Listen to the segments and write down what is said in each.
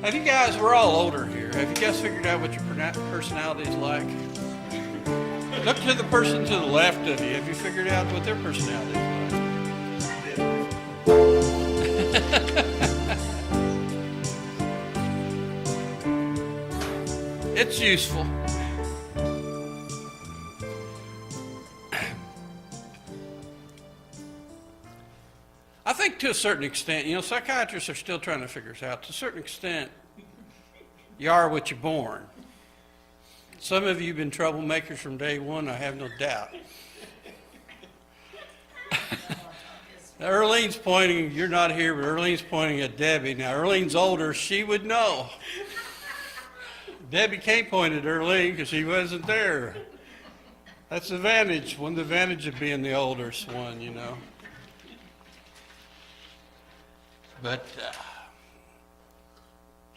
Have you guys, we're all older here. Have you guys figured out what your personality is like? Look to the person to the left of you. Have you figured out what their personality is like? It's useful. I think to a certain extent, psychiatrists are still trying to figure this out. To a certain extent, you are what you're born. Some of you have been troublemakers from day one, I have no doubt. Now, Earlene's pointing, you're not here, but Earlene's pointing at Debbie. Now, Earlene's older, she would know. Debbie can't point at Earlene because she wasn't there. That's the advantage, one of the advantages of being the oldest one, But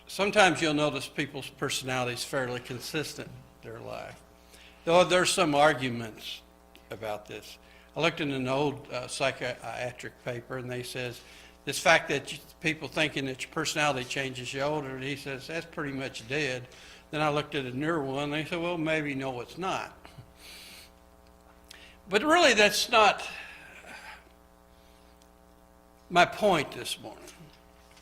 sometimes you'll notice people's personality is fairly consistent in their life. Though there's some arguments about this. I looked in an old psychiatric paper, and they says, this fact that people thinking that your personality changes as you older, and he says, that's pretty much dead. Then I looked at a newer one, and they said, well, maybe no, it's not. But really, that's not my point this morning.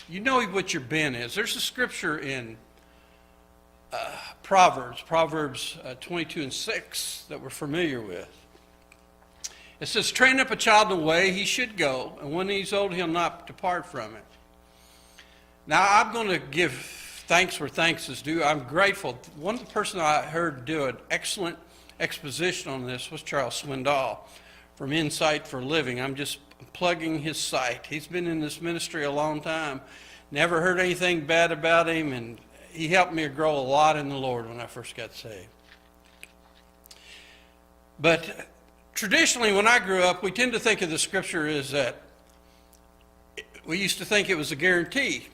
You know what your Ben is. There's a scripture in Proverbs 22:6 that we're familiar with. It says, train up a child in the way he should go, and when he's old, he'll not depart from it. Now, I'm going to give thanks where thanks is due. I'm grateful. One of the person I heard do an excellent exposition on this was Charles Swindoll from Insight for Living. I'm just plugging his site. He's been in this ministry a long time. Never heard anything bad about him, and he helped me grow a lot in the Lord when I first got saved. But traditionally, when I grew up, we tend to think of the scripture as that we used to think it was a guarantee.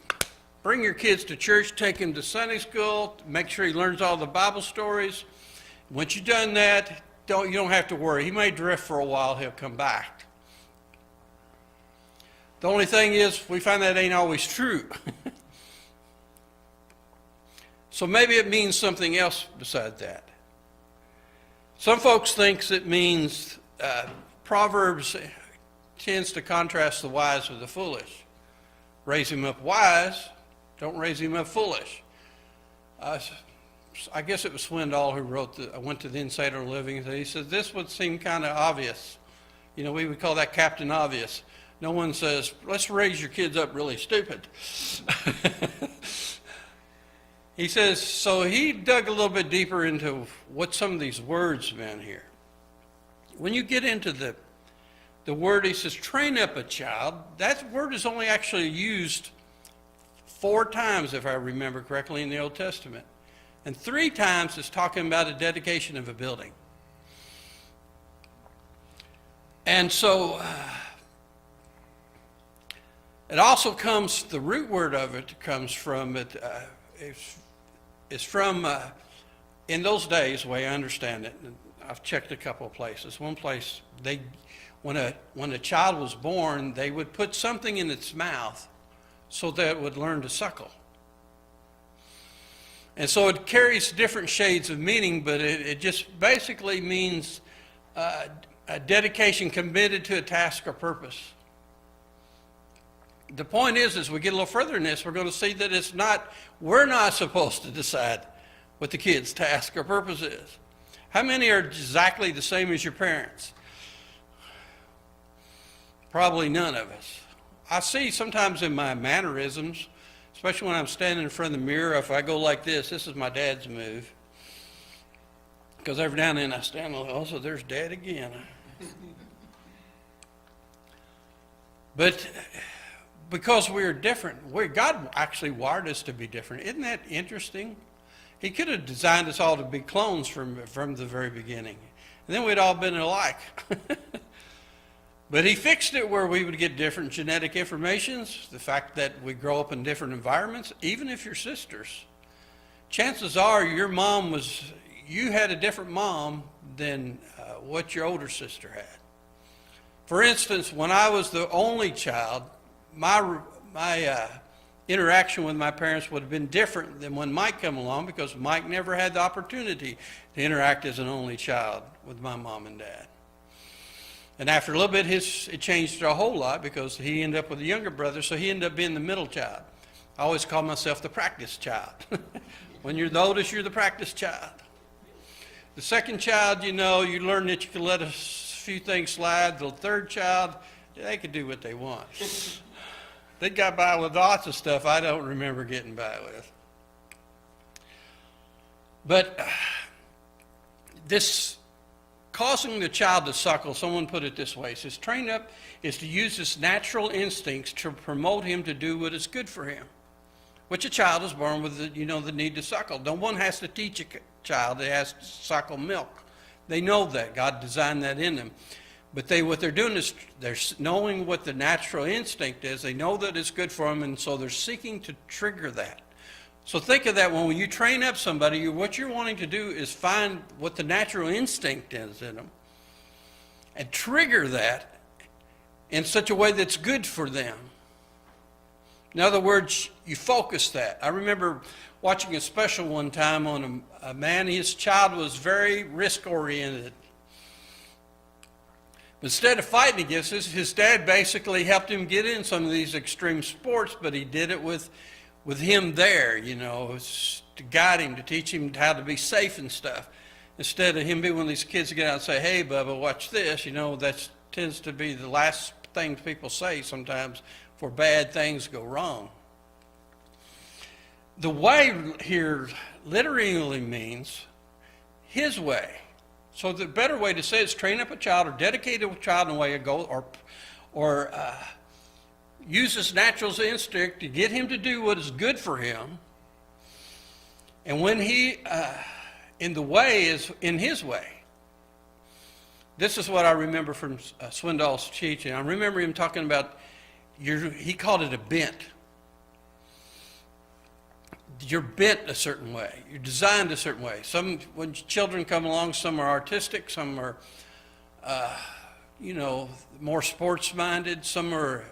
Bring your kids to church, take him to Sunday school, make sure he learns all the Bible stories. Once you've done that, you don't have to worry. He may drift for a while, he'll come back. The only thing is, we find that ain't always true. So maybe it means something else beside that. Some folks think it means Proverbs tends to contrast the wise with the foolish. Raise him up wise, don't raise him up foolish. I guess it was Swindoll who wrote I went to the Insight for Living, and he said this would seem kind of obvious. We would call that Captain Obvious. No one says, let's raise your kids up really stupid. He says, so he dug a little bit deeper into what some of these words meant here. When you get into the word, he says, train up a child. That word is only actually used 4 times, if I remember correctly, in the Old Testament. And 3 times it's talking about a dedication of a building. And so it also comes, the root word of it comes from, it's from, in those days, the way I understand it, and I've checked a couple of places. One place, when a child was born, they would put something in its mouth so that it would learn to suckle. And so it carries different shades of meaning, but it just basically means a dedication committed to a task or purpose. The point is, as we get a little further in this, we're going to see that we're not supposed to decide what the kid's task or purpose is. How many are exactly the same as your parents? Probably none of us. I see sometimes in my mannerisms, especially when I'm standing in front of the mirror, if I go like this is my dad's move. Because every now and then I stand and oh, so there's Dad again. But because we're different, God actually wired us to be different. Isn't that interesting? He could have designed us all to be clones from the very beginning. And then we'd all been alike. But he fixed it where we would get different genetic informations, the fact that we grow up in different environments, even if you're sisters. Chances are you had a different mom than what your older sister had. For instance, when I was the only child, my interaction with my parents would have been different than when Mike came along, because Mike never had the opportunity to interact as an only child with my mom and dad. And after a little bit, it changed a whole lot, because he ended up with a younger brother, so he ended up being the middle child. I always call myself the practice child. When you're the oldest, you're the practice child. The second child, you learn that you can let a few things slide. The third child, they can do what they want. They got by with lots of stuff I don't remember getting by with. But this causing the child to suckle, someone put it this way, it says, train up is to use his natural instincts to promote him to do what is good for him, which a child is born with the need to suckle. No one has to teach a child that has to suckle milk. They know that. God designed that in them. But what they're doing is they're knowing what the natural instinct is. They know that it's good for them, and so they're seeking to trigger that. So think of that when you train up somebody, what you're wanting to do is find what the natural instinct is in them and trigger that in such a way that's good for them. In other words, you focus that. I remember watching a special one time on a man, his child was very risk-oriented. Instead of fighting against this, his dad basically helped him get in some of these extreme sports, but he did it with him there, to guide him, to teach him how to be safe and stuff. Instead of him being one of these kids to get out and say, hey, Bubba, watch this, that tends to be the last thing people say sometimes for bad things go wrong. The way here literally means his way. So the better way to say it is train up a child or dedicate a child in a way to go or use his natural instinct to get him to do what is good for him. And when he, in the way, is in his way. This is what I remember from Swindoll's teaching. I remember him talking about, he called it a bent. You're bent a certain way. You're designed a certain way. When children come along, some are artistic, some are, more sports-minded, some are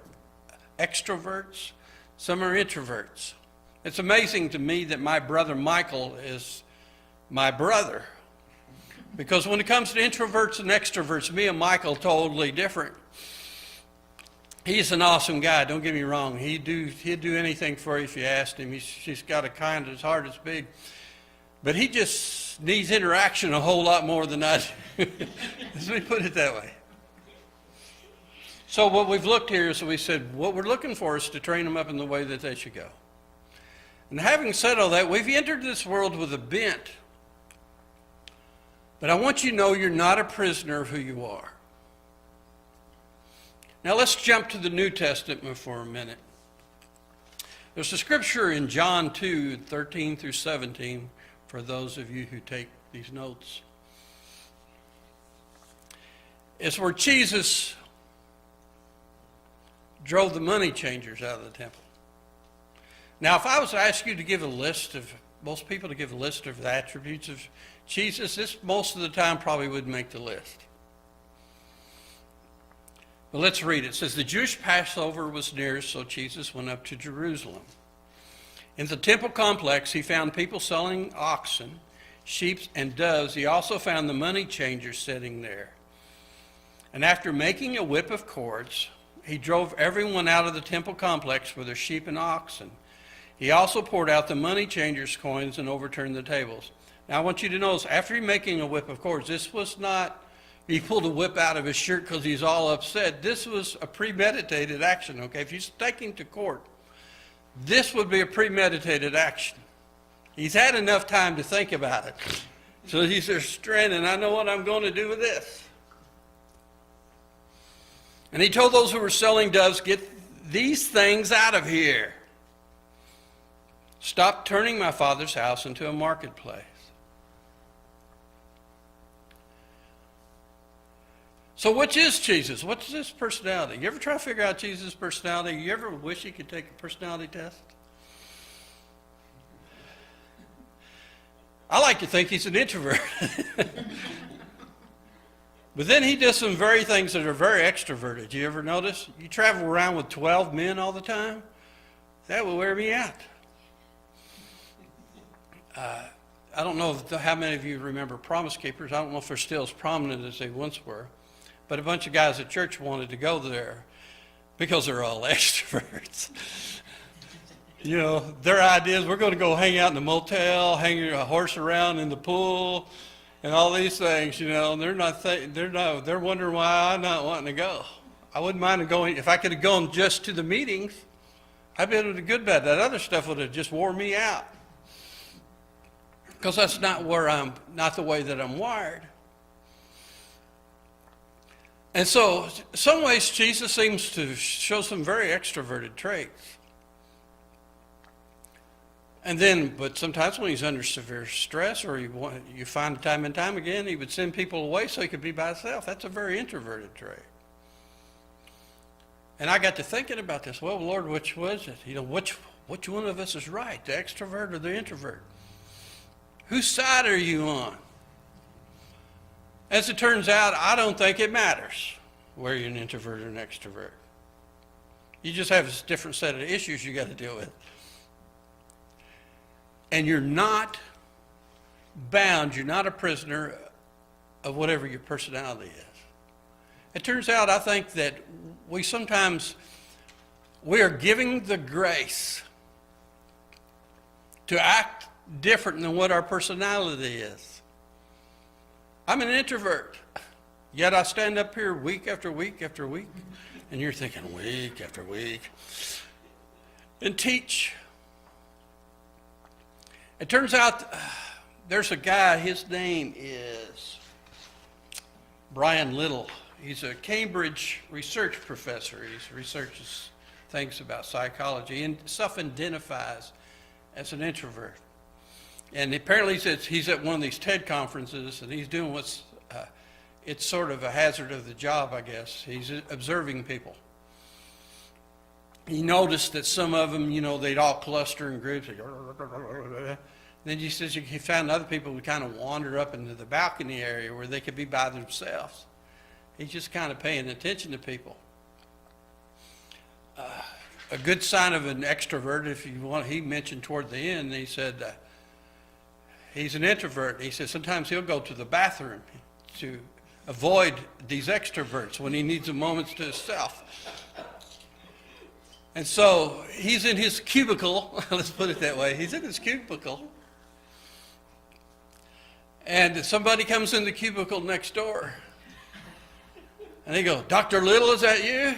extroverts, some are introverts. It's amazing to me that my brother Michael is my brother, because when it comes to introverts and extroverts, me and Michael are totally different. He's an awesome guy, don't get me wrong. He'd do anything for you if you asked him. He's got a kind, his heart is big. But he just needs interaction a whole lot more than I do. Let me put it that way. So what we've looked here is we said, what we're looking for is to train them up in the way that they should go. And having said all that, we've entered this world with a bent. But I want you to know you're not a prisoner of who you are. Now let's jump to the New Testament for a minute. There's a scripture in John 2, 13 through 17, for those of you who take these notes. It's where Jesus drove the money changers out of the temple. Now, if I was to ask you to give most people to give a list of the attributes of Jesus, this most of the time probably wouldn't make the list. But let's read it. It says, the Jewish Passover was near, so Jesus went up to Jerusalem. In the temple complex, he found people selling oxen, sheep, and doves. He also found the money changers sitting there. And after making a whip of cords, he drove everyone out of the temple complex with their sheep and oxen. He also poured out the money changers' coins and overturned the tables. Now I want you to notice, after making a whip of cords, this was not, he pulled a whip out of his shirt because he's all upset. This was a premeditated action, okay? If he's taking to court, this would be a premeditated action. He's had enough time to think about it. So he's there stranded, I know what I'm going to do with this. And he told those who were selling doves, get these things out of here. Stop turning my Father's house into a marketplace. So which is Jesus? What's his personality? You ever try to figure out Jesus' personality? You ever wish you could take a personality test? I like to think he's an introvert. But then he does some very things that are very extroverted. You ever notice? You travel around with 12 men all the time. That will wear me out. I don't know how many of you remember Promise Keepers. I don't know if they're still as prominent as they once were. But a bunch of guys at church wanted to go there because they're all extroverts. You know, their idea is we're going to go hang out in the motel, hang a horse around in the pool, and all these things, you know, and they're wondering why I'm not wanting to go. I wouldn't mind going, if I could have gone just to the meetings, I'd be able to do good about that. Other stuff would have just wore me out. Because that's not the way that I'm wired. And so, in some ways, Jesus seems to show some very extroverted traits. And then, but sometimes when he's under severe stress, or you find time and time again, he would send people away so he could be by himself. That's a very introverted trait. And I got to thinking about this. Well, Lord, which was it? You know, which one of us is right, the extrovert or the introvert? Whose side are you on? As it turns out, I don't think it matters whether you're an introvert or an extrovert. You just have a different set of issues you got to deal with. And you're not bound, you're not a prisoner of whatever your personality is. It turns out, I think, that we are giving the grace to act different than what our personality is. I'm an introvert, yet I stand up here week after week after week, and you're thinking week after week, and teach. It turns out there's a guy, his name is Brian Little. He's a Cambridge research professor. He researches things about psychology and self-identifies as an introvert. And apparently he's at one of these TED conferences, and he's doing it's sort of a hazard of the job, I guess. He's observing people. He noticed that some of them, you know, they'd all cluster in groups. Then he says he found other people would kind of wander up into the balcony area where they could be by themselves. He's just kind of paying attention to people. A good sign of an extrovert, if you want, he mentioned toward the end, he said he's an introvert. He said sometimes he'll go to the bathroom to avoid these extroverts when he needs a moment to himself. And so he's in his cubicle, let's put it that way. He's in his cubicle. And somebody comes in the cubicle next door. And they go, Dr. Little, is that you?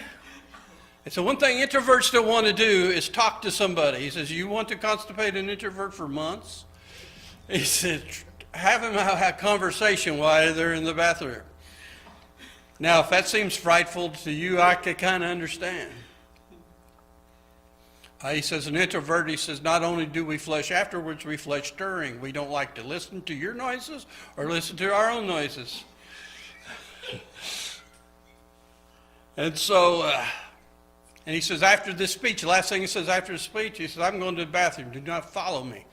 And so one thing introverts don't want to do is talk to somebody. He says, you want to constipate an introvert for months? He said, have them have a conversation while they're in the bathroom. Now, if that seems frightful to you, I can kind of understand. He says, an introvert, he says, not only do we flesh afterwards, we flesh during. We don't like to listen to your noises or listen to our own noises. And so, and he says, after this speech, the last thing he says after the speech, he says, I'm going to the bathroom. Do not follow me.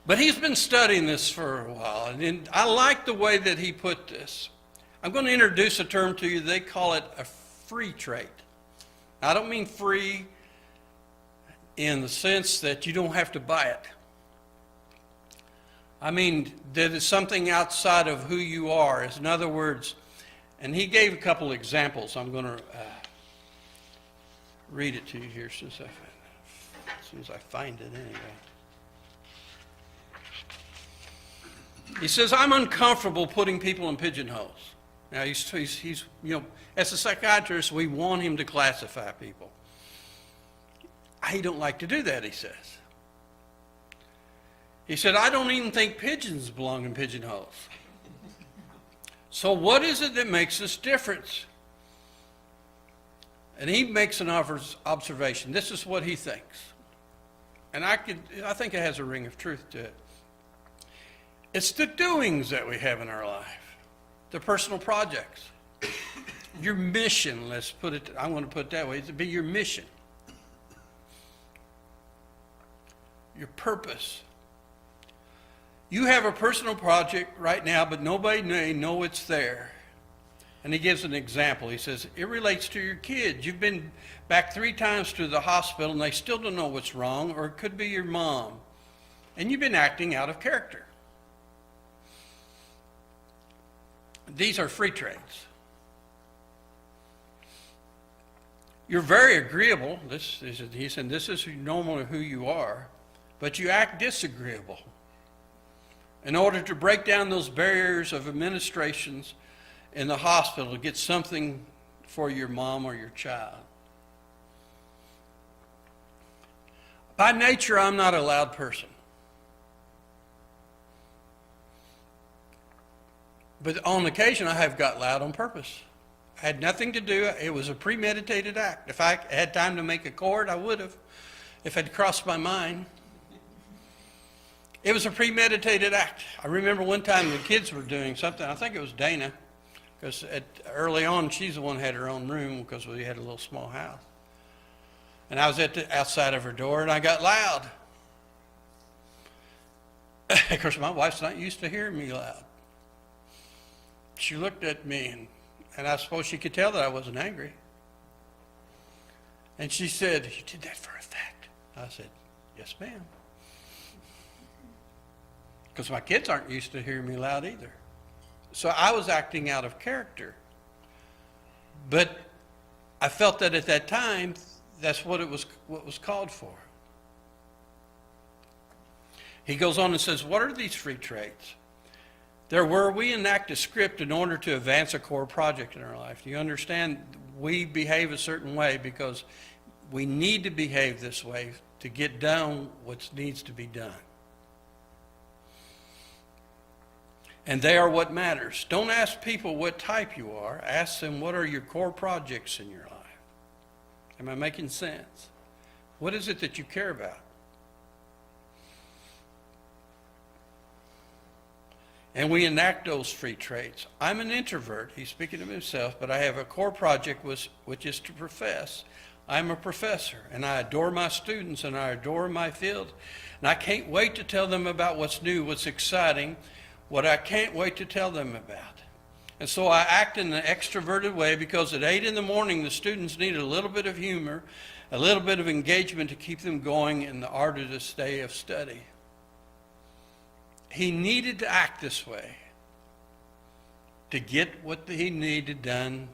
But he's been studying this for a while, and I like the way that he put this. I'm going to introduce a term to you. They call it a free trait. Now, I don't mean free in the sense that you don't have to buy it. I mean that it's something outside of who you are. In other words, and he gave a couple examples. I'm going to read it to you here as soon as I find it anyway. He says, I'm uncomfortable putting people in pigeonholes. Now, he's you know, as a psychiatrist, we want him to classify people. I don't like to do that, he says. He said, I don't even think pigeons belong in pigeonholes. So what is it that makes us different? And he makes an observation. This is what he thinks. And I think it has a ring of truth to it. It's the doings that we have in our life, the personal projects. Your mission, let's put it, I want to put it that way, to be your mission. Your purpose. You have a personal project right now, but nobody may know it's there. And he gives an example. He says, it relates to your kids. You've been back 3 times to the hospital and they still don't know what's wrong, or it could be your mom. And you've been acting out of character. These are free traits. You're very agreeable. He said, this is normally who you are, but you act disagreeable. In order to break down those barriers of administrations in the hospital to get something for your mom or your child. By nature, I'm not a loud person. But on occasion, I have got loud on purpose. I had nothing to do. It was a premeditated act. If I had time to make a chord, I would have, if it had crossed my mind. It was a premeditated act. I remember one time the kids were doing something. I think it was Dana, because early on, she's the one who had her own room because we had a little small house. And I was at the outside of her door, and I got loud. Of course, my wife's not used to hearing me loud. She looked at me, and I suppose she could tell that I wasn't angry. And she said, "You did that for effect." I said, "Yes, ma'am." Because my kids aren't used to hearing me loud either. So I was acting out of character. But I felt that at that time, that's what was called for. He goes on and says, what are these free traits? They're where we enact a script in order to advance a core project in our life. Do you understand? We behave a certain way because we need to behave this way to get done what needs to be done. And they are what matters. Don't ask people what type you are. Ask them what are your core projects in your life. Am I making sense? What is it that you care about? And we enact those free traits. I'm an introvert. He's speaking of himself, but I have a core project which is to profess. I'm a professor, and I adore my students, and I adore my field. And I can't wait to tell them about what's new, what's exciting, what I can't wait to tell them about. And so I act in an extroverted way because at 8 in the morning, the students need a little bit of humor, a little bit of engagement to keep them going in the arduous day of study. He needed to act this way to get what he needed done.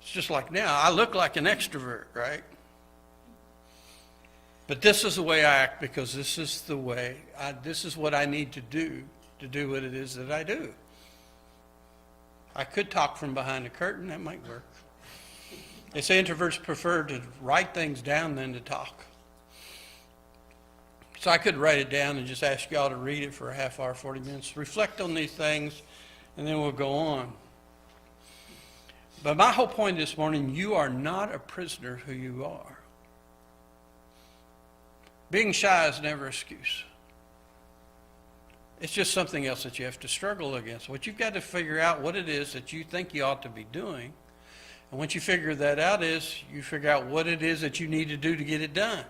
It's just like now, I look like an extrovert, right? But this is the way I act because this is what I need to do what it is that I do. I could talk from behind a curtain, that might work. They say introverts prefer to write things down than to talk. So I could write it down and just ask y'all to read it for a half hour, 40 minutes. Reflect on these things, and then we'll go on. But my whole point this morning, you are not a prisoner who you are. Being shy is never an excuse. It's just something else that you have to struggle against. What you've got to figure out what it is that you think you ought to be doing. And once you figure that out you figure out what it is that you need to do to get it done.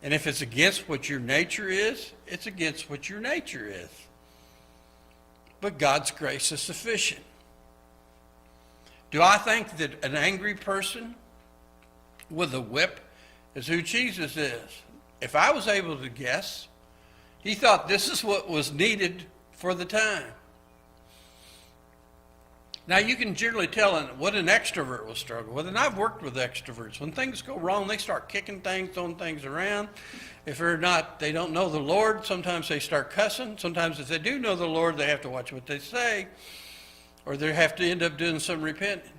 And if it's against what your nature is, it's against what your nature is. But God's grace is sufficient. Do I think that an angry person with a whip is who Jesus is? If I was able to guess, he thought this is what was needed for the time. Now you can generally tell what an extrovert will struggle with, and I've worked with extroverts. When things go wrong, they start kicking things, throwing things around. If they don't know the Lord, sometimes they start cussing. Sometimes if they do know the Lord, they have to watch what they say, or they have to end up doing some repenting.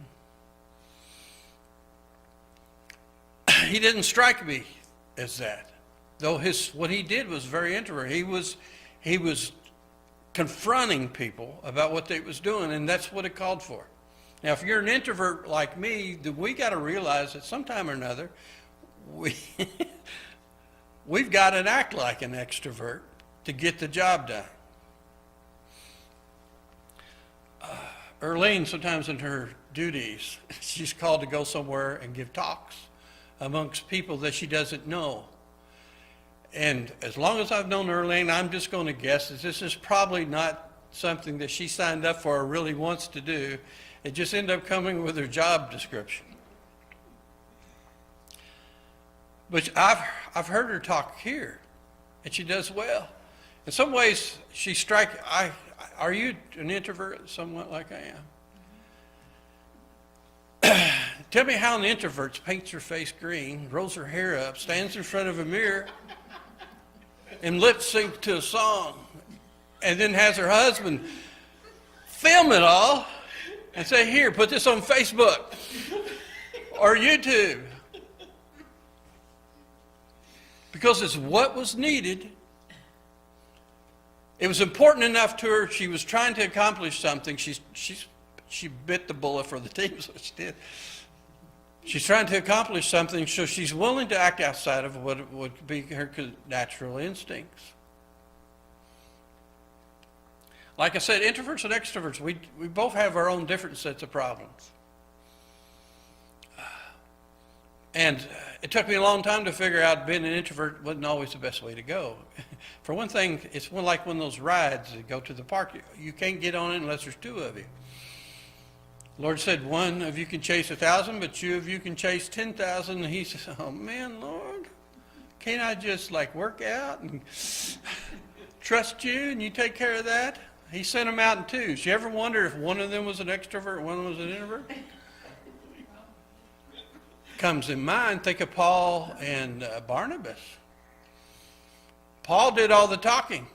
He didn't strike me as that, though what he did was very introvert. He was confronting people about what they was doing, and that's what it called for. Now, if you're an introvert like me, then we got to realize that sometime or another, we've got to act like an extrovert to get the job done. Erlene, sometimes in her duties, she's called to go somewhere and give talks amongst people that she doesn't know. And as long as I've known Erlene, I'm just going to guess that this is probably not something that she signed up for or really wants to do. It just ended up coming with her job description. But I've heard her talk here, and she does well. In some ways, are you an introvert somewhat like I am? Tell me how an introvert paints her face green, rolls her hair up, stands in front of a mirror, and lip syncs to a song, and then has her husband film it all and say, here, put this on Facebook or YouTube. Because it's what was needed. It was important enough to her. She was trying to accomplish something. She bit the bullet for the team, is what she did. She's trying to accomplish something, so she's willing to act outside of what would be her natural instincts. Like I said, introverts and extroverts, we both have our own different sets of problems. And it took me a long time to figure out being an introvert wasn't always the best way to go. For one thing, it's like one of those rides that go to the park. You can't get on it unless there's two of you. The Lord said, one of you can chase 1,000, but two of you can chase 10,000. And he said, oh man, Lord, can't I just work out and trust you and you take care of that? He sent them out in twos. You ever wonder if one of them was an extrovert and one was an introvert? Comes in mind, think of Paul and Barnabas. Paul did all the talking.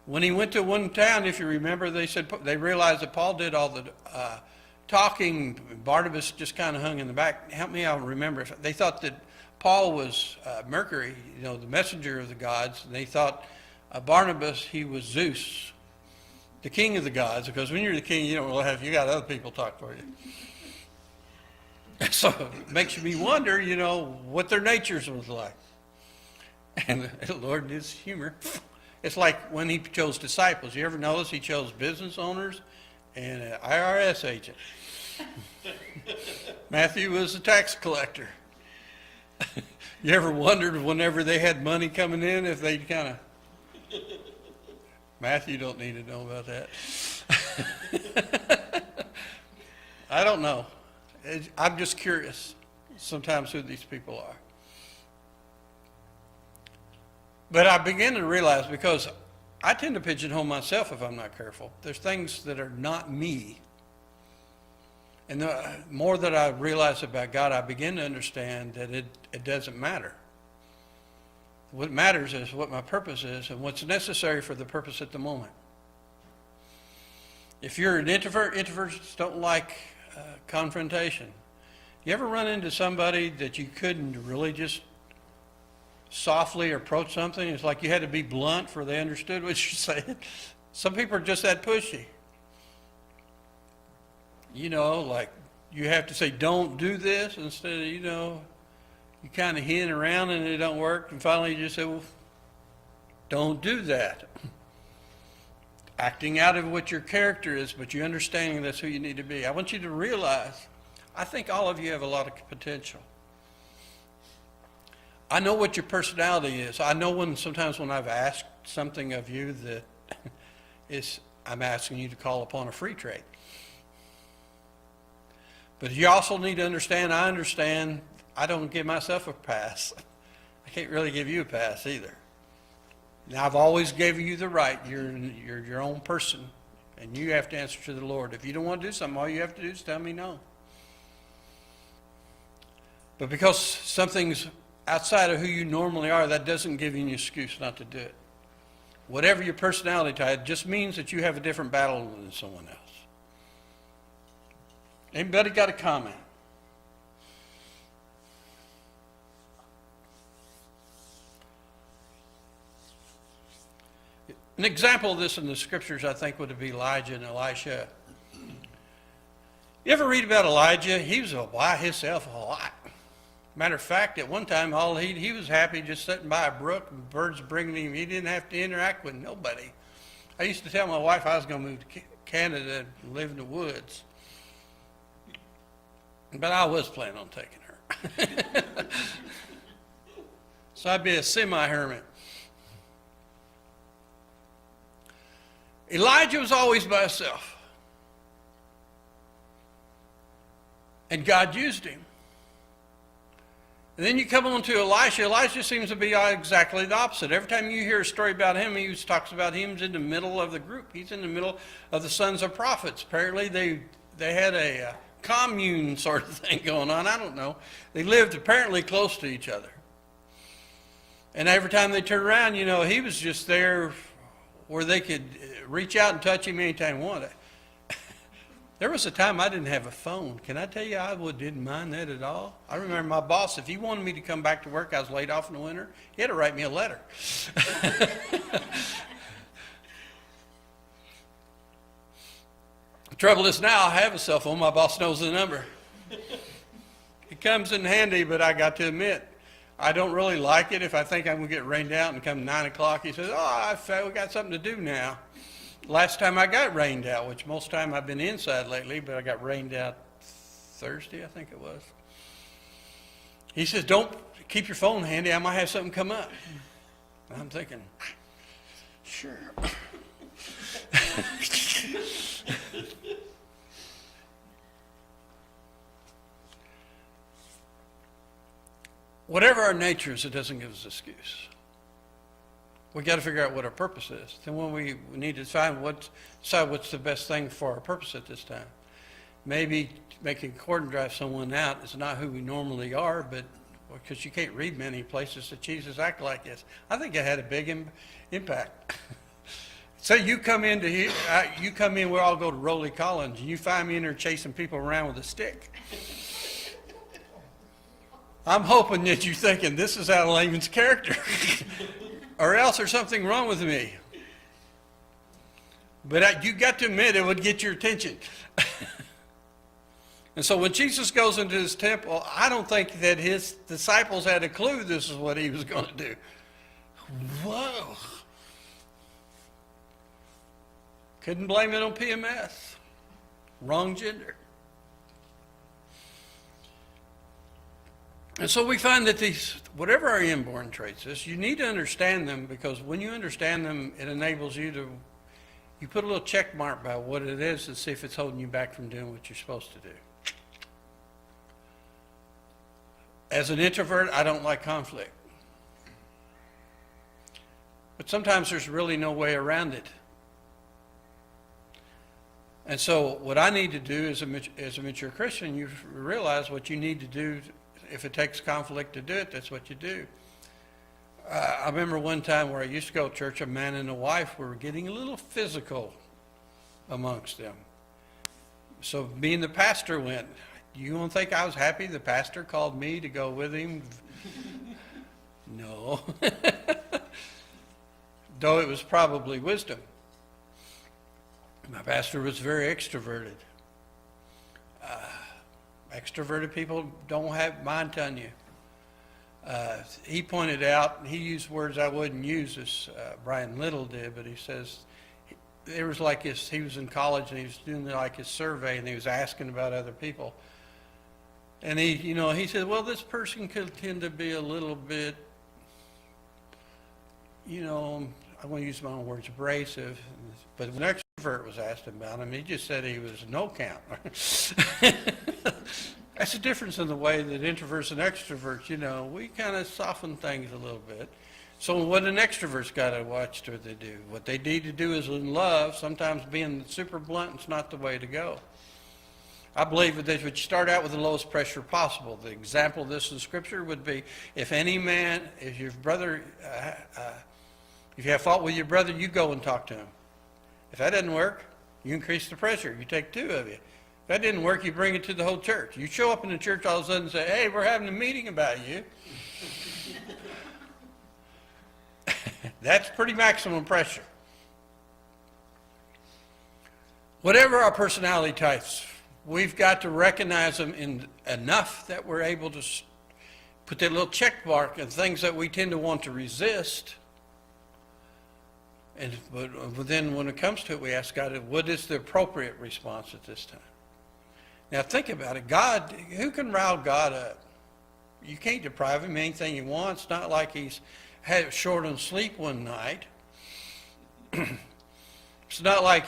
When he went to one town, if you remember, they realized that Paul did all the talking. Barnabas just kind of hung in the back. Help me out remember. They thought that Paul was Mercury, the messenger of the gods. And they thought Barnabas, he was Zeus, the king of the gods, because when you're the king, you got other people talk for you. So it makes me wonder, what their natures was like. And the Lord is humor. It's like when he chose disciples. You ever notice he chose business owners and an IRS agent? Matthew was a tax collector. You ever wondered whenever they had money coming in if they'd kind of... Matthew don't need to know about that. I don't know. I'm just curious sometimes who these people are. But I begin to realize, because I tend to pigeonhole myself if I'm not careful. There's things that are not me. And the more that I realize about God, I begin to understand that it doesn't matter. What matters is what my purpose is and what's necessary for the purpose at the moment. If you're an introvert, introverts don't like confrontation. You ever run into somebody that you couldn't really just softly approach something? It's like you had to be blunt for they understood what you're saying. Some people are just that pushy. Like you have to say, don't do this, instead of, you kind of hint around and it don't work, and finally you just say, well, don't do that. Acting out of what your character is, but you understanding that's who you need to be. I want you to realize, I think all of you have a lot of potential. I know what your personality is. I know sometimes when I've asked something of you that I'm asking you to call upon a free trade. But you also need to understand, I understand, I don't give myself a pass. I can't really give you a pass either. Now, I've always given you the right. You're your own person, and you have to answer to the Lord. If you don't want to do something, all you have to do is tell me no. But because something's outside of who you normally are, that doesn't give you an excuse not to do it. Whatever your personality type, just means that you have a different battle than someone else. Anybody got a comment? An example of this in the scriptures, I think, would be Elijah and Elisha. You ever read about Elijah? He was by himself a lot. Matter of fact, at one time, he was happy just sitting by a brook and birds bringing him. He didn't have to interact with nobody. I used to tell my wife I was going to move to Canada and live in the woods. But I was planning on taking her. So I'd be a semi-hermit. Elijah was always by himself. And God used him. And then you come on to Elisha. Elisha seems to be exactly the opposite. Every time you hear a story about him, he talks about him in the middle of the group. He's in the middle of the sons of prophets. Apparently they had a commune sort of thing going on. I don't know. They lived apparently close to each other. And every time they turned around, he was just there where they could reach out and touch him anytime they wanted. There was a time I didn't have a phone. Can I tell you, didn't mind that at all. I remember my boss, if he wanted me to come back to work, I was laid off in the winter, he had to write me a letter. The trouble is now I have a cell phone. My boss knows the number. It comes in handy, but I got to admit, I don't really like it if I think I'm going to get rained out and come 9 o'clock, he says, we got something to do now. Last time I got rained out, which most time I've been inside lately, but I got rained out Thursday, I think it was. He says, don't keep your phone handy. I might have something come up. I'm thinking, sure. Whatever our nature is, it doesn't give us an excuse. We got to figure out what our purpose is. Then when we need to decide what's the best thing for our purpose at this time. Maybe making a cord and drive someone out is not who we normally are, but because you can't read many places that Jesus acted like this. I think it had a big impact. So you come in, we all go to Rowley Collins, and you find me in there chasing people around with a stick. I'm hoping that you're thinking, this is Alan Laven's character. Or else there's something wrong with me. But you got to admit it would get your attention. And so when Jesus goes into his temple, I don't think that his disciples had a clue this is what he was going to do. Whoa. Couldn't blame it on PMS. Wrong gender. And so we find that whatever our inborn traits is, you need to understand them, because when you understand them, it enables you put a little check mark by what it is and see if it's holding you back from doing what you're supposed to do. As an introvert, I don't like conflict. But sometimes there's really no way around it. And so what I need to do as a mature Christian, you realize what you need to do. If it takes conflict to do it, that's what you do. I remember one time where I used to go to church, a man and a wife were getting a little physical amongst them. So me and the pastor went. You don't think I was happy the pastor called me to go with him? No. Though it was probably wisdom. My pastor was very extroverted. Extroverted people don't mind telling you. He pointed out, he used words I wouldn't use, as Brian Little did, but he says, it was like he was in college and he was doing like his survey and he was asking about other people. And he said, well, this person could tend to be a little bit, I'm going to use my own words, abrasive. But when an extrovert was asked about him, he just said he was no count. That's the difference in the way that introverts and extroverts, we kind of soften things a little bit. So what an extrovert's got to watch what they do. What they need to do is in love. Sometimes being super blunt is not the way to go. I believe that they should start out with the lowest pressure possible. The example of this in Scripture would be, if your brother, if you have fault with your brother, you go and talk to him. If that doesn't work, you increase the pressure. You take two of you. If that didn't work, you bring it to the whole church. You show up in the church all of a sudden and say, hey, we're having a meeting about you. That's pretty maximum pressure. Whatever our personality types, we've got to recognize them enough that we're able to put that little check mark in things that we tend to want to resist. But then when it comes to it, we ask God, what is the appropriate response at this time? Now think about it. God, who can rile God up? You can't deprive him of anything he wants. It's not like he's had short on sleep one night. It's not like,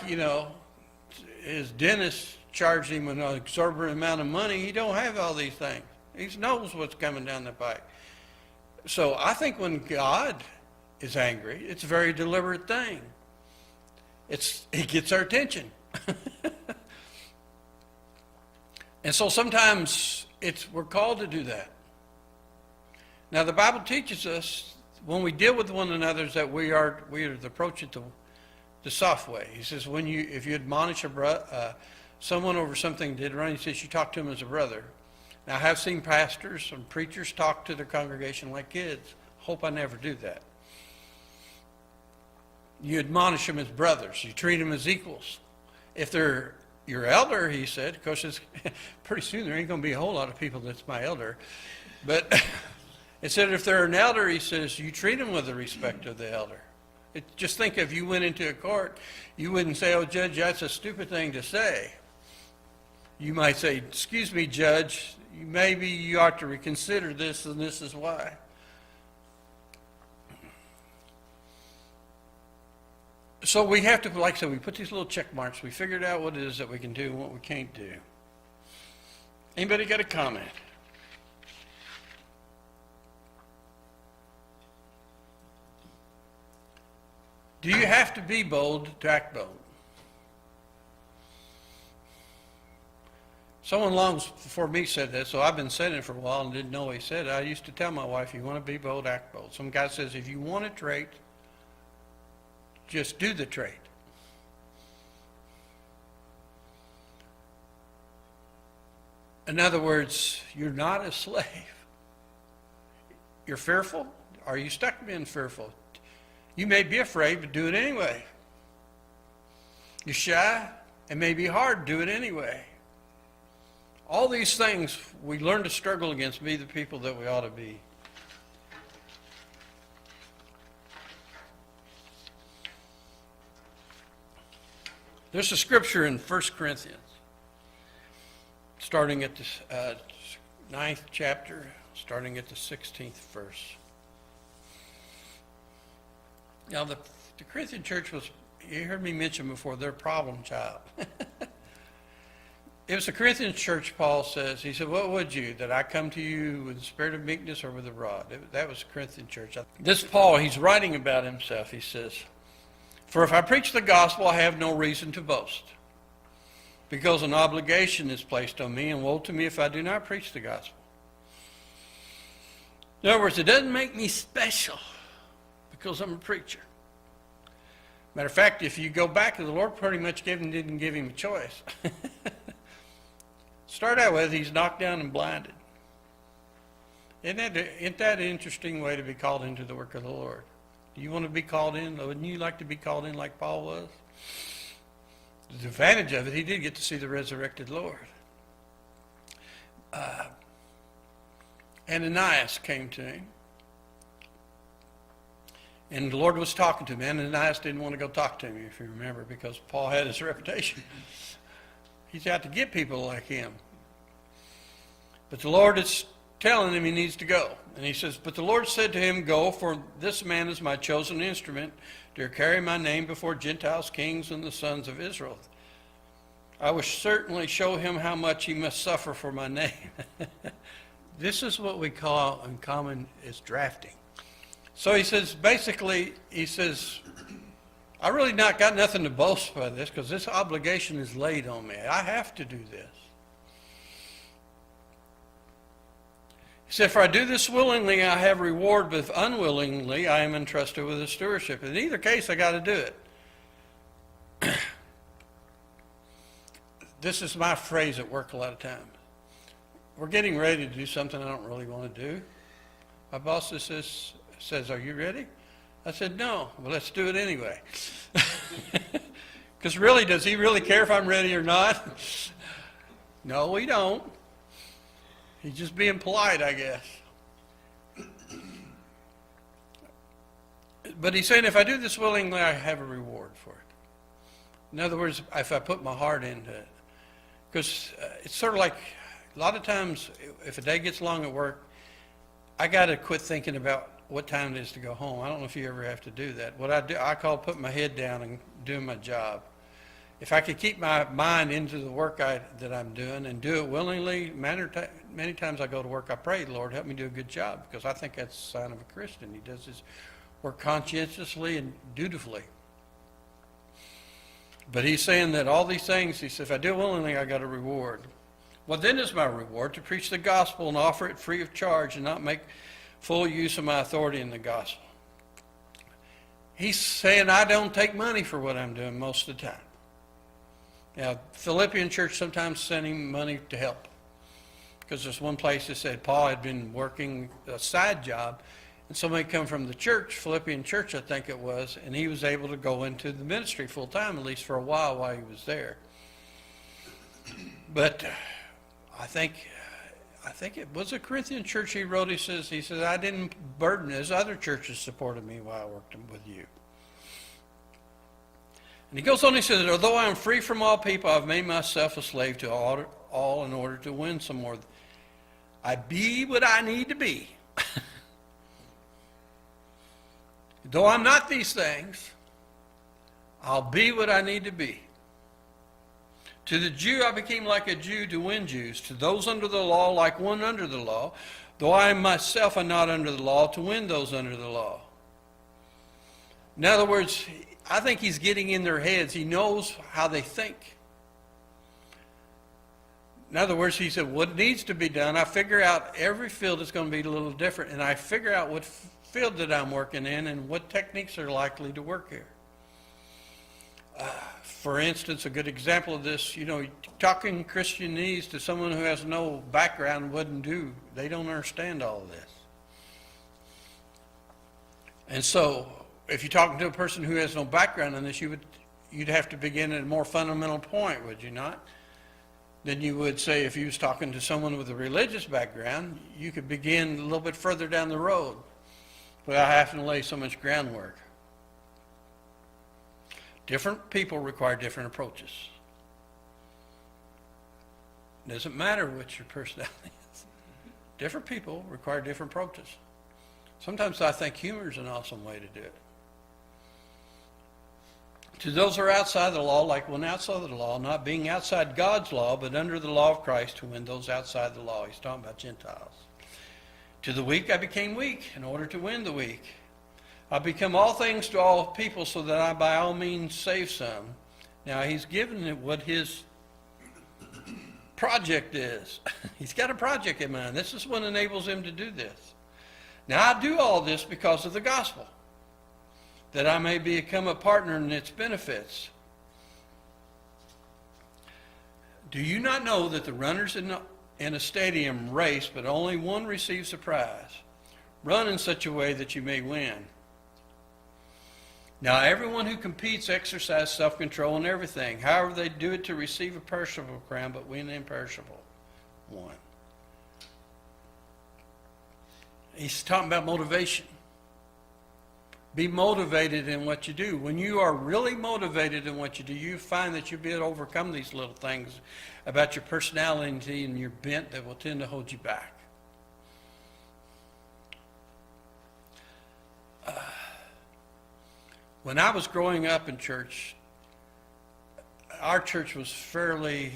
his dentist charged him an exorbitant amount of money. He don't have all these things. He knows what's coming down the pike. So I think when God is angry, it's a very deliberate thing. It gets our attention. And so sometimes we're called to do that. Now the Bible teaches us when we deal with one another that we are to approach it the soft way. He says if you admonish someone over something they did wrong, he says you talk to him as a brother. Now I have seen pastors and preachers talk to their congregation like kids. Hope I never do that. You admonish them as brothers. You treat them as equals. If they're your elder, he said, of course, pretty soon there ain't going to be a whole lot of people that's my elder. But it said if they're an elder, he says, you treat them with the respect of the elder. Just think if you went into a court, you wouldn't say, oh, Judge, that's a stupid thing to say. You might say, excuse me, Judge, maybe you ought to reconsider this, and this is why. So we have to, like I said, we put these little check marks. We figured out what it is that we can do and what we can't do. Anybody got a comment? Do you have to be bold to act bold? Someone long before me said that, so I've been saying it for a while and didn't know he said it. I used to tell my wife, you want to be bold, act bold. Some guy says, if you want a trait, just do the trait. In other words, you're not a slave. You're fearful? Are you stuck being fearful? You may be afraid, but do it anyway. You're shy? It may be hard, do it anyway. All these things we learn to struggle against, be the people that we ought to be. There's a scripture in 1 Corinthians, starting at the 9th chapter, starting at the 16th verse. Now, the Corinthian church was, you heard me mention before, their problem child. It was the Corinthian church, Paul says, he said, what would you, that I come to you with the spirit of meekness or with a rod? That was the Corinthian church. This Paul, he's writing about himself. He says, for if I preach the gospel, I have no reason to boast, because an obligation is placed on me, and woe to me if I do not preach the gospel. In other words, it doesn't make me special because I'm a preacher. Matter of fact, if you go back, the Lord pretty much didn't give him a choice. Start out with, he's knocked down and blinded. Isn't that an interesting way to be called into the work of the Lord? Do you want to be called in? Wouldn't you like to be called in like Paul was? The advantage of it, he did get to see the resurrected Lord. Ananias came to him. And the Lord was talking to him. Ananias didn't want to go talk to him, if you remember, because Paul had his reputation. He's out to get people like him. But the Lord is telling him he needs to go. And he says, but the Lord said to him, go, for this man is my chosen instrument to carry my name before Gentiles, kings, and the sons of Israel. I will certainly show him how much he must suffer for my name. This is what we call in common is drafting. So he says, basically, he says, I really not got nothing to boast by this because this obligation is laid on me. I have to do this. He said, for I do this willingly, I have reward, but if unwillingly, I am entrusted with the stewardship. In either case, I got to do it. This is my phrase at work a lot of times. We're getting ready to do something I don't really want to do. My boss says, are you ready? I said, no. Well, let's do it anyway. Because really, does he really care if I'm ready or not? No, we don't. He's just being polite, I guess. But he's saying, if I do this willingly, I have a reward for it. In other words, if I put my heart into it. Because it's sort of like, a lot of times, if a day gets long at work, I got to quit thinking about what time it is to go home. I don't know if you ever have to do that. What I do, I call putting my head down and doing my job. If I could keep my mind into the work that I'm doing and do it willingly, many times I go to work, I pray, Lord, help me do a good job, because I think that's a sign of a Christian. He does his work conscientiously and dutifully. But he's saying that all these things, he says, if I do it willingly, I got a reward. Well, then is my reward to preach the gospel and offer it free of charge and not make full use of my authority in the gospel. He's saying I don't take money for what I'm doing most of the time. Now, Philippian church sometimes sent him money to help, because there's one place that said Paul had been working a side job, and somebody come from the church, Philippian church I think it was, and he was able to go into the ministry full time, at least for a while he was there. But I think it was a Corinthian church he wrote, he says, I didn't burden as other churches supported me while I worked with you. And he goes on, he says, although I am free from all people, I've made myself a slave to all in order to win some more. I be what I need to be. Though I'm not these things, I'll be what I need to be. To the Jew, I became like a Jew to win Jews. To those under the law, like one under the law, though I myself am not under the law, to win those under the law. In other words, I think he's getting in their heads. He knows how they think. In other words, he said, what needs to be done, I figure out every field is going to be a little different, and I figure out what field that I'm working in and what techniques are likely to work here. For instance, a good example of this, talking Christianese to someone who has no background wouldn't do. They don't understand all of this. And so, if you're talking to a person who has no background in this, you'd have to begin at a more fundamental point, would you not? Than you would say if you was talking to someone with a religious background. You could begin a little bit further down the road without having to lay so much groundwork. Different people require different approaches. It doesn't matter what your personality is. Different people require different approaches. Sometimes I think humor is an awesome way to do it. To those who are outside the law, like one outside the law, not being outside God's law, but under the law of Christ, to win those outside the law. He's talking about Gentiles. To the weak I became weak in order to win the weak. I become all things to all people so that I by all means save some. Now he's given it what his project is. He's got a project in mind. This is what enables him to do this. Now I do all this because of the gospel, that I may become a partner in its benefits. Do you not know that the runners in a stadium race, but only one receives the prize? Run in such a way that you may win. Now everyone who competes exercises self-control in everything. However, they do it to receive a perishable crown, but win the imperishable one. He's talking about motivation. Be motivated in what you do. When you are really motivated in what you do, you find that you'll be able to overcome these little things about your personality and your bent that will tend to hold you back. When I was growing up in church, our church was fairly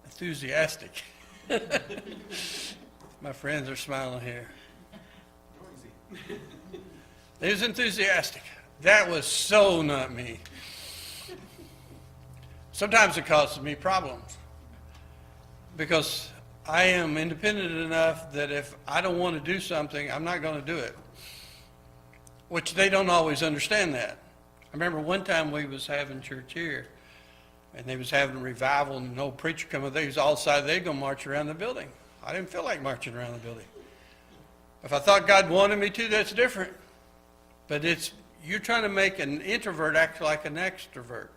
enthusiastic. My friends are smiling here. It was enthusiastic. That was so not me. Sometimes it causes me problems because I am independent enough that if I don't want to do something, I'm not going to do it, which they don't always understand that. I remember one time we was having church here, and they was having a revival, and an old preacher come up, they was all decided they'd go march around the building. I didn't feel like marching around the building. If I thought God wanted me to, that's different. But you're trying to make an introvert act like an extrovert.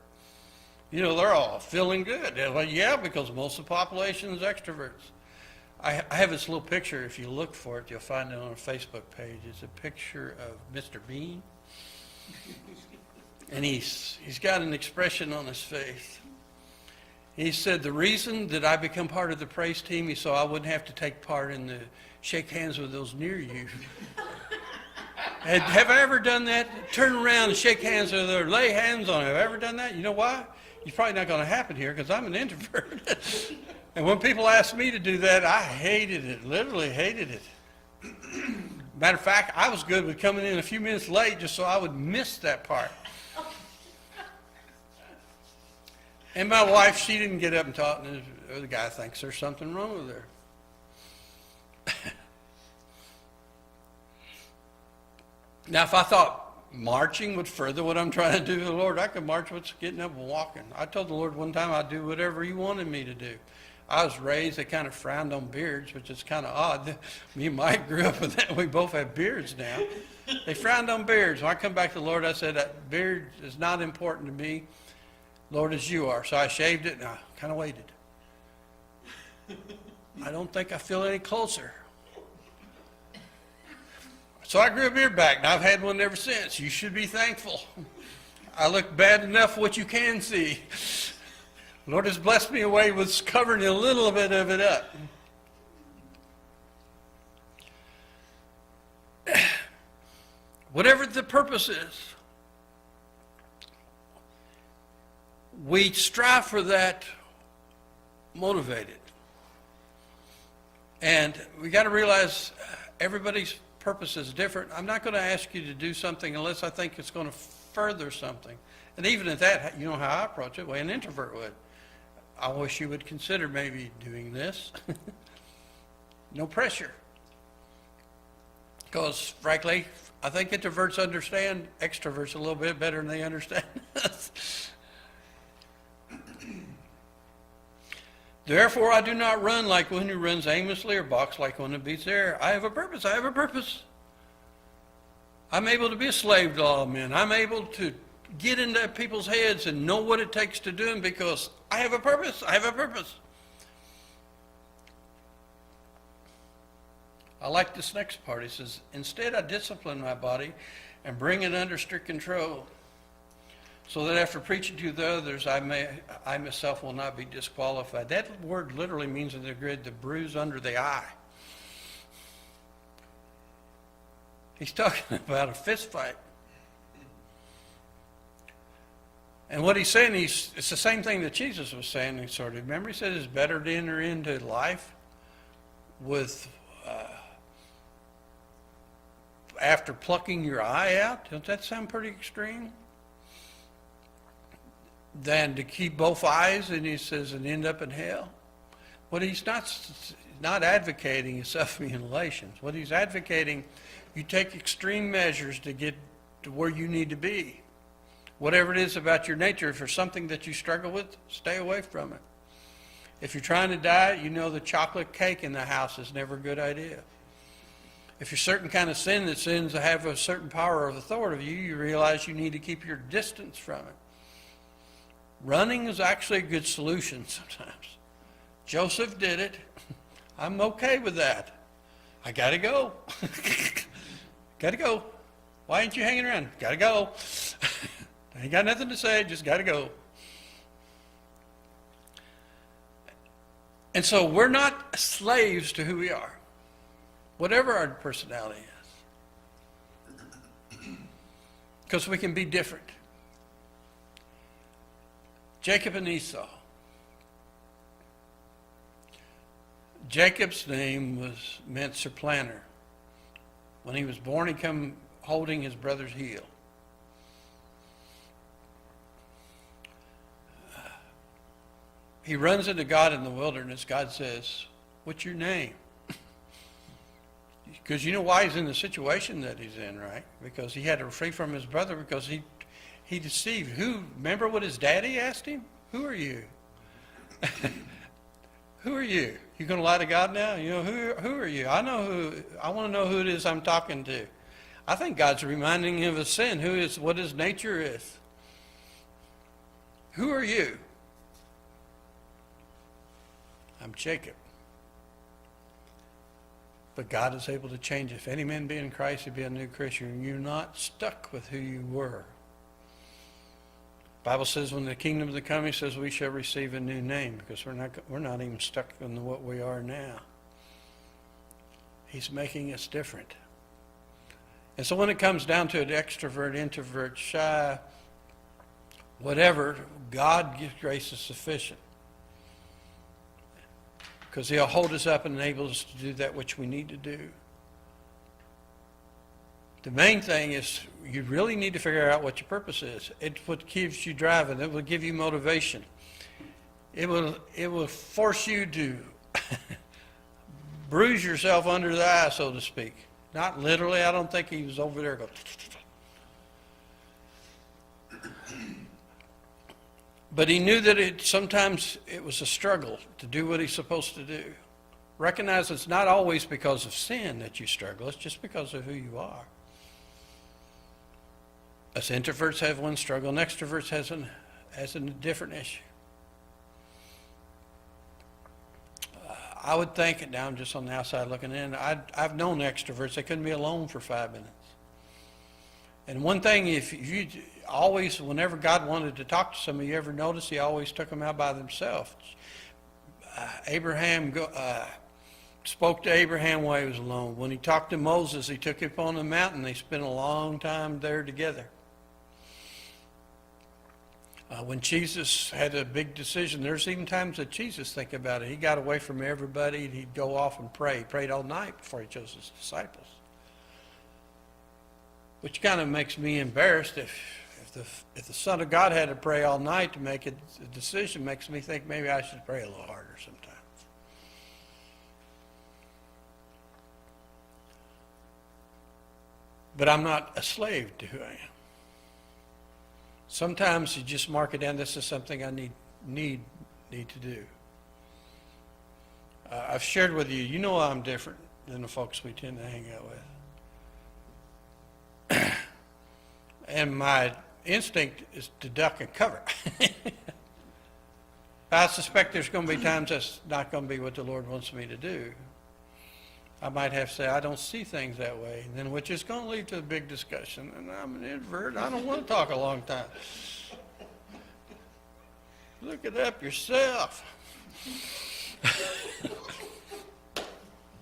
They're all feeling good. They're like, yeah, because most of the population is extroverts. I have this little picture. If you look for it, you'll find it on a Facebook page. It's a picture of Mr. Bean. And he's got an expression on his face. He said, the reason that I become part of the praise team is so I wouldn't have to take part in the shake hands with those near you. Have I ever done that? Turn around and shake hands with her, lay hands on her. Have I ever done that? You know why? It's probably not going to happen here because I'm an introvert. And when people ask me to do that, I hated it, literally hated it. Matter of fact, I was good with coming in a few minutes late just so I would miss that part. And my wife, she didn't get up and talk, and the guy thinks there's something wrong with her. Now, if I thought marching would further what I'm trying to do to the Lord, I could march with getting up and walking. I told the Lord one time I'd do whatever He wanted me to do. I was raised, they kind of frowned on beards, which is kind of odd. Me and Mike grew up with that. We both have beards now. They frowned on beards. When I come back to the Lord, I said, that beard is not important to me, Lord, as you are. So I shaved it, and I kind of waited. I don't think I feel any closer. So I grew a beard back, and I've had one ever since. You should be thankful. I look bad enough what you can see. The Lord has blessed me away with covering a little bit of it up. Whatever the purpose is, we strive for that motivated. And we got to realize everybody's purpose is different. I'm not going to ask you to do something unless I think it's going to further something. And even at that, you know how I approach it, the way an introvert would. I wish you would consider maybe doing this. No pressure. Because frankly, I think introverts understand extroverts a little bit better than they understand us. Therefore, I do not run like one who runs aimlessly or box like one who beats air. I have a purpose. I have a purpose. I'm able to be a slave to all men. I'm able to get into people's heads and know what it takes to do them because I have a purpose. I have a purpose. I like this next part. He says, instead I discipline my body and bring it under strict control, so that after preaching to the others, I myself will not be disqualified. That word literally means in the Greek, the bruise under the eye. He's talking about a fist fight. And what he's saying, it's the same thing that Jesus was saying, sort of. Remember, he said it's better to enter into life with, after plucking your eye out. Doesn't that sound pretty extreme? Than to keep both eyes, and he says, and end up in hell. What he's not advocating is self-mutilations. What he's advocating, you take extreme measures to get to where you need to be. Whatever it is about your nature, if there's something that you struggle with, stay away from it. If you're trying to diet, you know the chocolate cake in the house is never a good idea. If you're certain kind of sin that sins have a certain power of authority of you, you realize you need to keep your distance from it. Running is actually a good solution sometimes. Joseph did it. I'm okay with that. I got to go. Got to go. Why ain't you hanging around? Got to go. I ain't got nothing to say, just got to go. And so we're not slaves to who we are, whatever our personality is, because we can be different. Jacob and Esau. Jacob's name meant supplanter. When he was born, he came holding his brother's heel. He runs into God in the wilderness. God says, what's your name? Because you know why he's in the situation that he's in, right? Because he had to flee from his brother because he deceived. Remember what his daddy asked him? Who are you? Who are you? You going to lie to God now? You know, who are you? I want to know who it is I'm talking to. I think God's reminding him of his sin, what his nature is. Who are you? I'm Jacob. But God is able to change. If any man be in Christ, he be a new creature. You're not stuck with who you were. The Bible says when the kingdom is coming, it says we shall receive a new name because we're not even stuck in what we are now. He's making us different. And so when it comes down to an extrovert, introvert, shy, whatever, God gives grace is sufficient. Because he'll hold us up and enable us to do that which we need to do. The main thing is you really need to figure out what your purpose is. It's what keeps you driving. It will give you motivation. It will force you to bruise yourself under the eye, so to speak. Not literally. I don't think he was over there going. But he knew that sometimes it was a struggle to do what he's supposed to do. Recognize it's not always because of sin that you struggle. It's just because of who you are. Us introverts have one struggle, and extroverts has a different issue. I would think, and now I'm just on the outside looking in, I've known extroverts, they couldn't be alone for 5 minutes. And one thing, if you always, whenever God wanted to talk to somebody, you ever notice he always took them out by themselves. Abraham spoke to Abraham while he was alone. When he talked to Moses, he took him up on the mountain. They spent a long time there together. When Jesus had a big decision, there's even times that Jesus think about it. He got away from everybody and he'd go off and pray. He prayed all night before he chose his disciples. Which kind of makes me embarrassed if the Son of God had to pray all night to make a decision, makes me think maybe I should pray a little harder sometimes. But I'm not a slave to who I am. Sometimes you just mark it down, this is something I need to do. I've shared with you, you know I'm different than the folks we tend to hang out with. And my instinct is to duck and cover. I suspect there's going to be times that's not going to be what the Lord wants me to do. I might have to say, I don't see things that way, and then which is going to lead to a big discussion. And I'm an introvert. I don't want to talk a long time. Look it up yourself.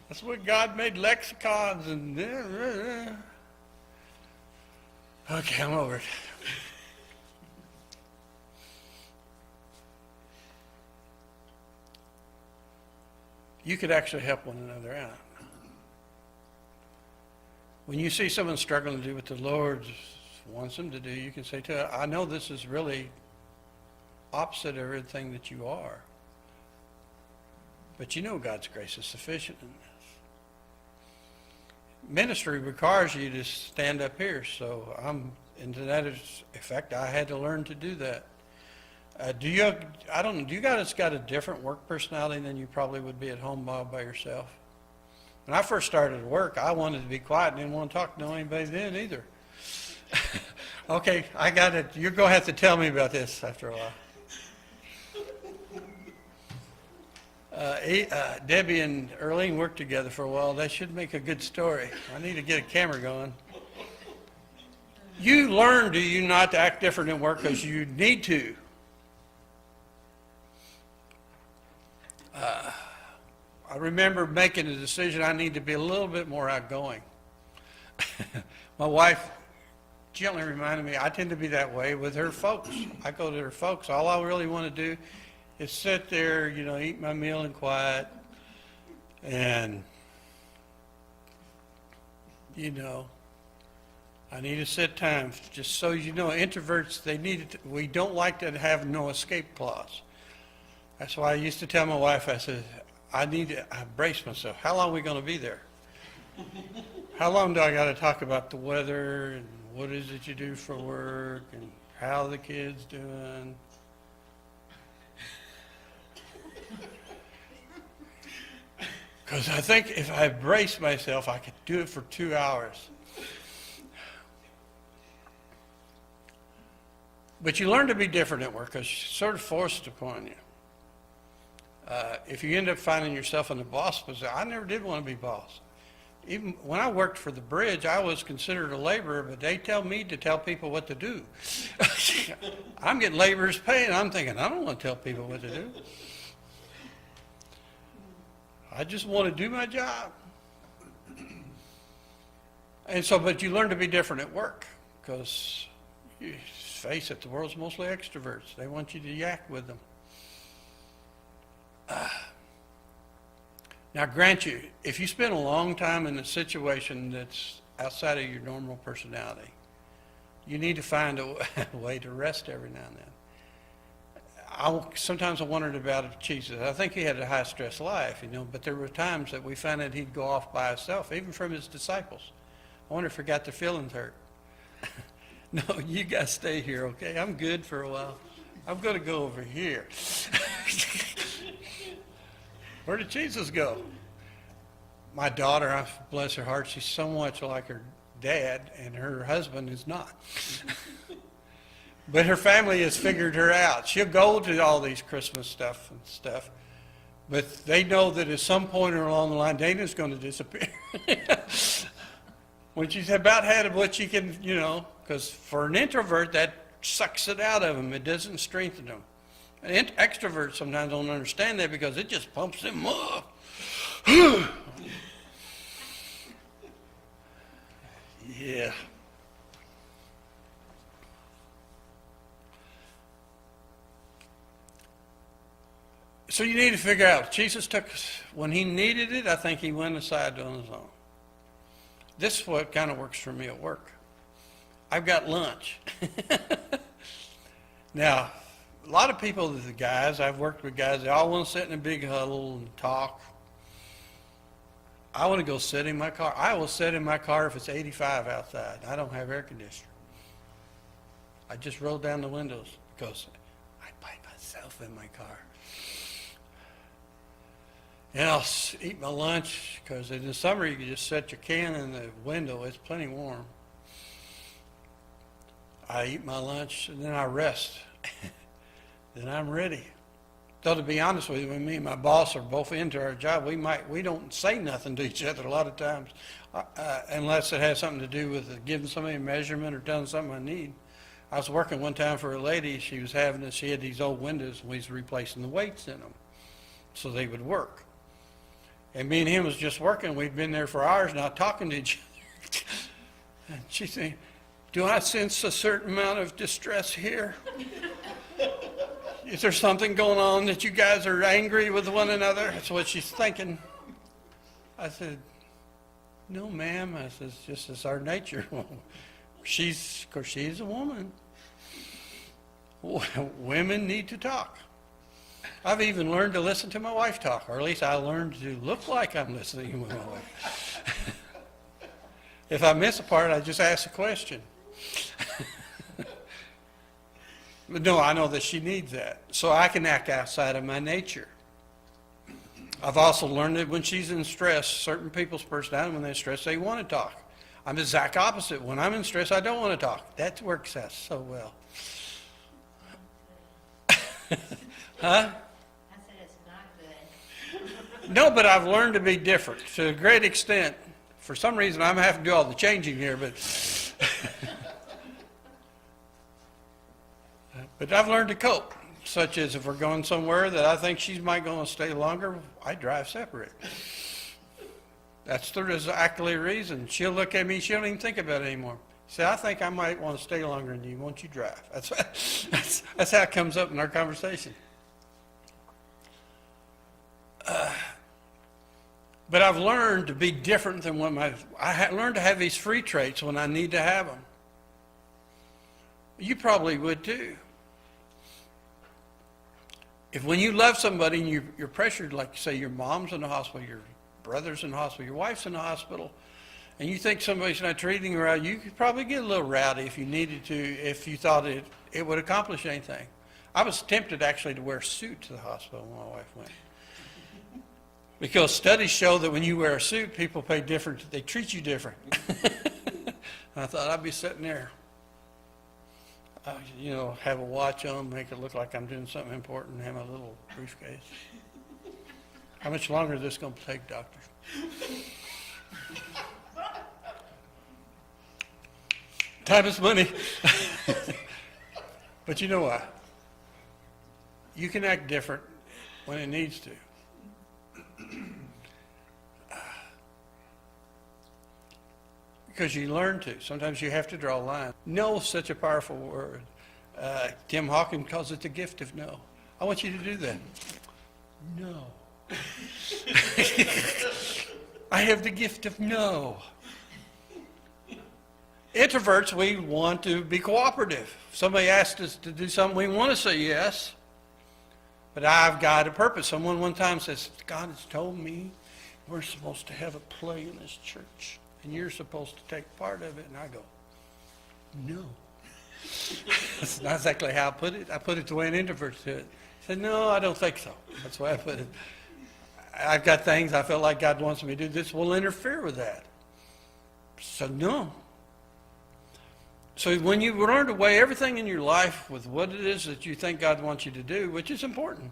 That's what God made lexicons and. Okay, I'm over it. You could actually help one another out. When you see someone struggling to do what the Lord wants them to do, you can say to them, I know this is really opposite of everything that you are. But you know God's grace is sufficient in this. Ministry requires you to stand up here, so and to that effect, I had to learn to do that. Do you guys got a different work personality than you probably would be at home by yourself? When I first started work, I wanted to be quiet and didn't want to talk to anybody then either. Okay, I got it. You're going to have to tell me about this after a while. Debbie and Earlene worked together for a while. That should make a good story. I need to get a camera going. You learn, do you not, to act different at work because you need to. I remember making a decision I need to be a little bit more outgoing. My wife gently reminded me I tend to be that way with her folks. I go to her folks. All I really want to do is sit there, eat my meal in quiet. And, I need to set time. Just so you know, introverts, we don't like to have no escape clause. That's why I used to tell my wife, I said, I brace myself. How long are we going to be there? How long do I got to talk about the weather and what is it you do for work and how the kids doing? Because I think if I brace myself, I could do it for 2 hours. But you learn to be different at work because it's sort of forced upon you. If you end up finding yourself in the boss position, I never did want to be boss. Even when I worked for the bridge, I was considered a laborer, but they tell me to tell people what to do. I'm getting laborers' pay, and I'm thinking, I don't want to tell people what to do. I just want to do my job. And so, but you learn to be different at work because, you face it, the world's mostly extroverts. They want you to yak with them. Now, grant you, if you spend a long time in a situation that's outside of your normal personality, you need to find a way to rest every now and then. Sometimes I wondered about Jesus. I think he had a high-stress life, but there were times that we found that he'd go off by himself, even from his disciples. I wonder if he got their feelings hurt. No, you guys stay here, okay? I'm good for a while. I'm going to go over here. Where did Jesus go? My daughter, bless her heart, she's so much like her dad, and her husband is not. But her family has figured her out. She'll go to all these Christmas stuff, but they know that at some point along the line, Dana's going to disappear. When she's about had what she can, because for an introvert, that sucks it out of them. It doesn't strengthen them. And extroverts sometimes don't understand that because it just pumps them up. Yeah. So you need to figure out, Jesus took, when he needed it, I think he went aside on his own. This is what kind of works for me at work. I've got lunch. Now, a lot of people, the guys, I've worked with guys, they all want to sit in a big huddle and talk. I want to go sit in my car. I will sit in my car if it's 85 outside. I don't have air conditioner. I just roll down the windows because I by myself in my car. And I'll eat my lunch because in the summer you can just set your can in the window. It's plenty warm. I eat my lunch and then I rest. Then I'm ready. So to be honest with you, when me and my boss are both into our job, we don't say nothing to each other a lot of times, unless it has something to do with giving somebody a measurement or telling something I need. I was working one time for a lady. She had these old windows, and we was replacing the weights in them so they would work. And me and him was just working. We'd been there for hours, not talking to each other. And she said, "Do I sense a certain amount of distress here? Is there something going on that you guys are angry with one another?" That's what she's thinking. I said, "No, ma'am." I said, "It's just it's our nature." Of course, she's a woman. Women need to talk. I've even learned to listen to my wife talk, or at least I learned to look like I'm listening to my wife. If I miss a part, I just ask a question. But no, I know that she needs that, so I can act outside of my nature. I've also learned that when she's in stress, certain people's personality, when they're stressed, they want to talk. I'm the exact opposite. When I'm in stress, I don't want to talk. That works out so well. Huh? I said it's not good. No, but I've learned to be different to a great extent. For some reason, I'm having to do all the changing here, but I've learned to cope. Such as if we're going somewhere that I think she might going to stay longer, I drive separate. That's the exactly reason. She'll look at me, she don't even think about it anymore. Say, "I think I might want to stay longer than you. Won't you drive?" That's how it comes up in our conversation. But I've learned to be different than I learned to have these free traits when I need to have them. You probably would too. If when you love somebody and you're pressured, like say your mom's in the hospital, your brother's in the hospital, your wife's in the hospital, and you think somebody's not treating you right, you could probably get a little rowdy if you needed to, if you thought it would accomplish anything. I was tempted actually to wear a suit to the hospital when my wife went. Because studies show that when you wear a suit, people pay different, they treat you different. I thought I'd be sitting there, have a watch on, make it look like I'm doing something important, and have my little briefcase. How much longer is this going to take, doctor? Time is money. But you know what? You can act different when it needs to. because you learn to. Sometimes you have to draw a line. No is such a powerful word. Tim Hawkins calls it the gift of no. I want you to do that. No. I have the gift of no. Introverts, we want to be cooperative. Somebody asked us to do something, we want to say yes. But I've got a purpose. Someone one time says, God has told me we're supposed to have a play in this church, and you're supposed to take part of it. And I go, no. That's not exactly how I put it. I put it the way an introvert said it. I said, no, I don't think so. That's the way I put it. I've got things I feel like God wants me to do. This will interfere with that. So no. So when you learn to weigh everything in your life with what it is that you think God wants you to do, which is important.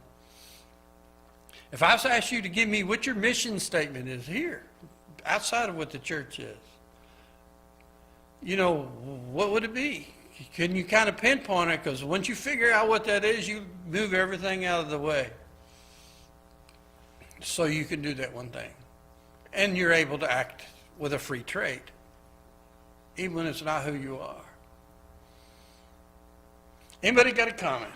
If I was to ask you to give me what your mission statement is here, outside of what the church is, what would it be? Can you kind of pinpoint it? Because once you figure out what that is, you move everything out of the way. So you can do that one thing. And you're able to act with a free trade, even when it's not who you are. Anybody got a comment?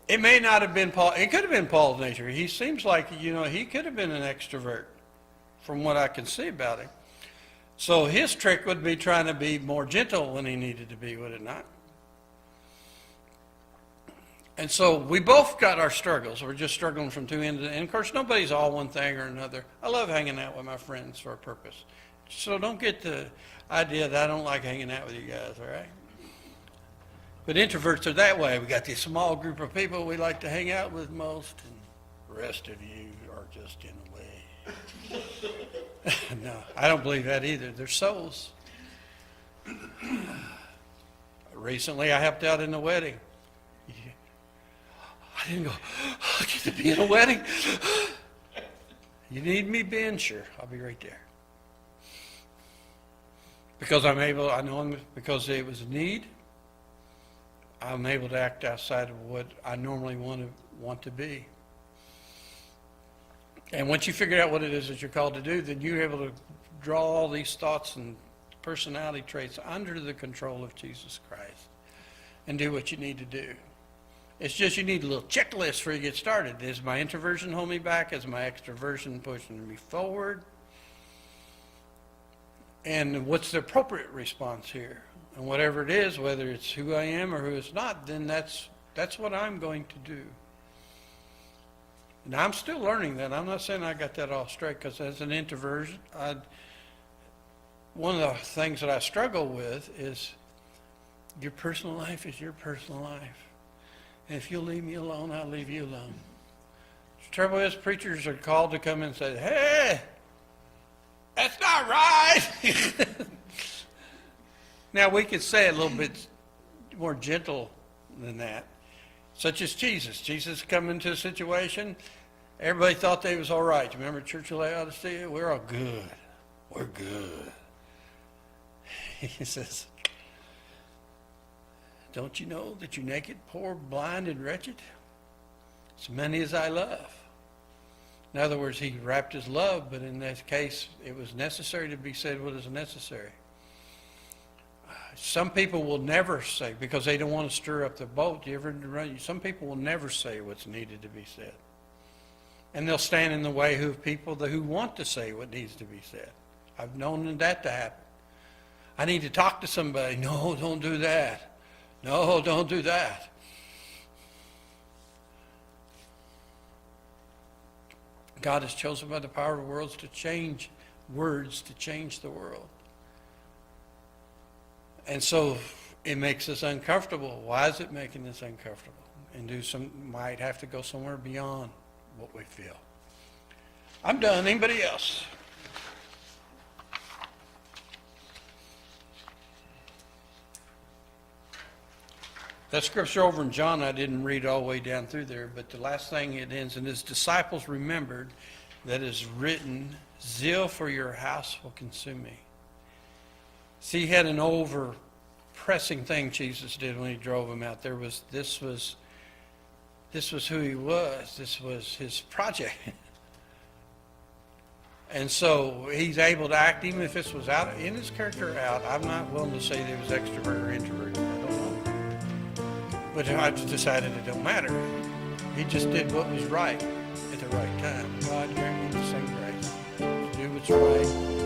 It may not have been Paul. It could have been Paul's nature. He seems like, he could have been an extrovert from what I can see about him. So his trick would be trying to be more gentle when he needed to be, would it not? And so we both got our struggles. We're just struggling from two ends. And of course, nobody's all one thing or another. I love hanging out with my friends for a purpose. So don't get the idea that I don't like hanging out with you guys, all right? But introverts are that way. We got this small group of people we like to hang out with most, and the rest of you are just in the way. No, I don't believe that either. They're souls. Recently, I helped out in a wedding. I didn't go, I get to be in a wedding. You need me, Ben? Sure, I'll be right there. Because because it was a need, I'm able to act outside of what I normally want to be. And once you figure out what it is that you're called to do, then you're able to draw all these thoughts and personality traits under the control of Jesus Christ and do what you need to do. It's just you need a little checklist before you get started. Is my introversion holding me back? Is my extroversion pushing me forward? And what's the appropriate response here? And whatever it is, whether it's who I am or who it's not, then that's what I'm going to do. And I'm still learning that. I'm not saying I got that all straight, because as an introversion, one of the things that I struggle with is your personal life is your personal life. And if you'll leave me alone, I'll leave you alone. The trouble is, preachers are called to come and say, hey, that's not right. Now, we could say it a little bit more gentle than that, such as Jesus. Jesus come into a situation, everybody thought they was all right. You remember Church of Laodicea? We're all good. We're good. He says, don't you know that you're naked, poor, blind, and wretched? As many as I love. In other words, he wrapped his love, but in this case, it was necessary to be said what is necessary. Some people will never say, because they don't want to stir up the boat. Some people will never say what's needed to be said. And they'll stand in the way of people who want to say what needs to be said. I've known that to happen. I need to talk to somebody. No, don't do that. No, don't do that. God has chosen by the power of words to change the world. And so it makes us uncomfortable. Why is it making us uncomfortable? And might have to go somewhere beyond what we feel. I'm done. Anybody else? That scripture over in John, I didn't read all the way down through there, but the last thing it ends, and his disciples remembered that is written, zeal for your house will consume me. See, he had an over-pressing thing Jesus did when he drove him out. This was who he was. This was his project. And so he's able to act, even if this was out in his character or out. I'm not willing to say that he was extrovert or introvert. I don't know. But I just decided it don't matter. He just did what was right at the right time. God grant me the same grace to do what's right